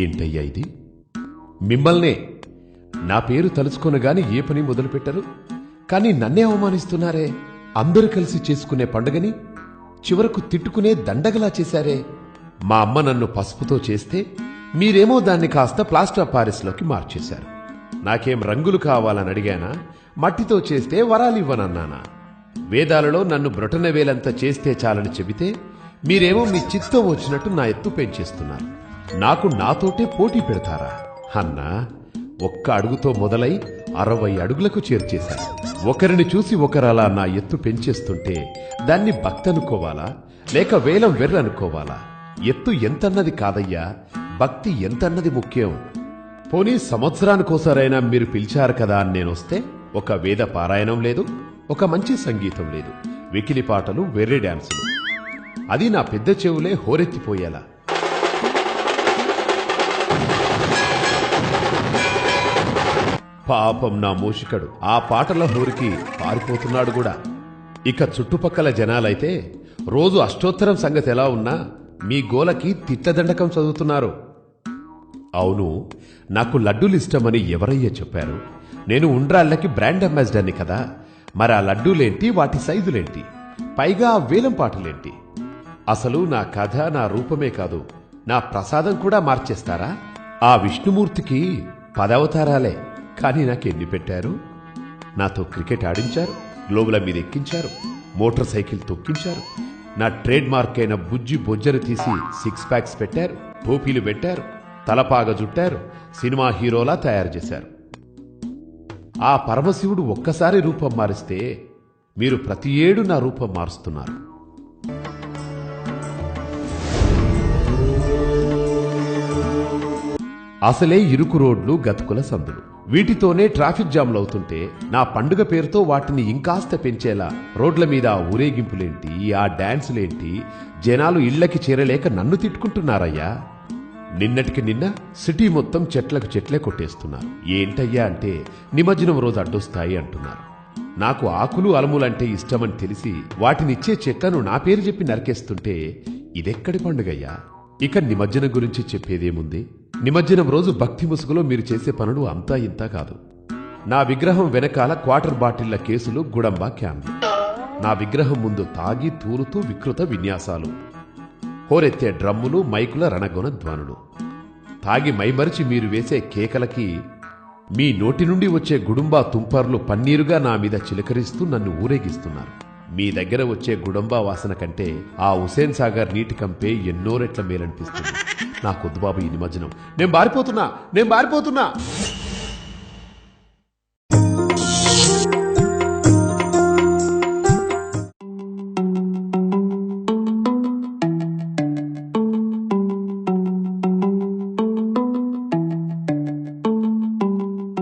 ఏంటయ్యా ఇది? మిమ్మల్నే నా పేరు తలుచుకొనగాని ఏ పని మొదలుపెట్టరు, కానీ నన్నే అవమానిస్తున్నారే. అందరూ కలిసి చేసుకునే పండుగని చివరకు తిట్టుకునే దండగలా చేశారే. మా అమ్మ నన్ను పసుపుతో చేస్తే మీరేమో దాన్ని కాస్త ప్లాస్టర్ ఆఫ్ పారిస్లోకి మార్చేశారు. నాకేం రంగులు కావాలని అడిగానా? మట్టితో చేస్తే వరాలివ్వనన్నానా? వేదాలలో నన్ను బ్రొటనవేలంత చేస్తే చాలని చెబితే మీరేమో మీ చిత్తం వచ్చినట్టు నా ఎత్తు పెంచేస్తున్నారు. నాకు నాతోటే పోటీ పెడతారా? అన్నా, ఒక్క అడుగుతో మొదలై 60 అడుగులకు చేర్చేశారు. ఒకరిని చూసి ఒకరలా నా ఎత్తు పెంచేస్తుంటే దాన్ని భక్తనుకోవాలా లేక వేలం వెర్రనుకోవాలా? ఎత్తు ఎంతన్నది కాదయ్యా, భక్తి ఎంతన్నది ముఖ్యం. పోనీ సంవత్సరానికోసారైనా మీరు పిలిచారు కదా అని నేనొస్తే ఒక వేద పారాయణం లేదు, ఒక మంచి సంగీతం లేదు, వెకిలి పాటలు, వెర్రి డాన్సులు. అది నా పెద్ద చెవులే హోరెత్తిపోయేలా. పాపం నా మూషికడు ఆ పాటల హోరికి పారిపోతున్నాడు కూడా. ఇక చుట్టుపక్కల జనాలైతే రోజు అష్టోత్తరం సంగతి ఎలా ఉన్నా మీ గోలకి తిట్టదండకం చదువుతున్నారు. అవును, నాకు లడ్డూలిష్టమని ఎవరయ్యా చెప్పారు? నేను ఉండ్రాళ్ళకి బ్రాండ్ అంబాసిడర్ని కదా. మరి ఆ లడ్డూలేంటి, వాటి సైజులేంటి, పైగా ఆ వేలం పాటలేంటి? అసలు నా కథ, నా రూపమే కాదు, నా ప్రసాదం కూడా మార్చేస్తారా? ఆ విష్ణుమూర్తికి 10 అవతారాలే, కానీ నాకెన్ని పెట్టారు? నాతో క్రికెట్ ఆడించారు, గ్లోబుల మీద ఎక్కించారు, మోటార్ సైకిల్ తొక్కించారు, నా ట్రేడ్ మార్క్ అయిన బుజ్జి బొజ్జరు తీసి 6 ప్యాక్స్ పెట్టారు, టోపీలు పెట్టారు, తలపాగ జుట్టారు, సినిమా హీరోలా తయారు చేశారు. ఆ పరమశివుడు ఒక్కసారి రూపం మారిస్తే మీరు ప్రతి ఏడు నా రూపం మారుస్తున్నారు. అసలే ఇరుకు రోడ్లు, గతుకుల సందులు, వీటితోనే ట్రాఫిక్ జామ్లవుతుంటే నా పండుగ పేరుతో వాటిని ఇంకాస్త పెంచేలా రోడ్ల మీద ఆ ఊరేగింపులేంటి, ఆ డాన్సులేంటి? జనాలు ఇళ్లకి చేరలేక నన్ను తిట్టుకుంటున్నారయ్యా. నిన్నటికి నిన్న సిటీ మొత్తం చెట్లకు చెట్లే కొట్టేస్తున్నారు. ఏంటయ్యా అంటే నిమజ్జనం రోజు అడ్డొస్తాయి అంటున్నారు. నాకు ఆకులు అలములంటే ఇష్టమని తెలిసి వాటినిచ్చే చెట్లను నా పేరు చెప్పి నరికేస్తుంటే ఇదెక్కడి పండుగయ్యా? ఇక నిమజ్జనం గురించి చెప్పేదేముంది? నిమజ్జనం రోజు భక్తి ముసుగులో మీరు చేసే పనులు అంతా ఇంతా కాదు. నా విగ్రహం వెనకాల క్వార్టర్ బాటిళ్ల కేసులు, గుడంబా క్యాన్లు, నా విగ్రహం ముందు తాగి తూలుతూ వికృత విన్యాసాలు, హోరెత్తే డ్రమ్ములు, మైకుల రణగొన ధ్వనులు, తాగి మైమరిచి మీరు వేసే కేకలకి మీ నోటి నుండి వచ్చే గుడుంబా తుంపర్లు పన్నీరుగా నా మీద చిలకరిస్తూ నన్ను ఊరేగిస్తున్నారు. మీ దగ్గర వచ్చే గుడంబా వాసన కంటే ఆ హుసేన్ సాగర్ నీటి కంపే ఎన్నో రెట్ల మేలనిపిస్తుంది. నాకొద్దు బాబు ఈ నిమజ్జనం. నేను బారిపోతున్నా.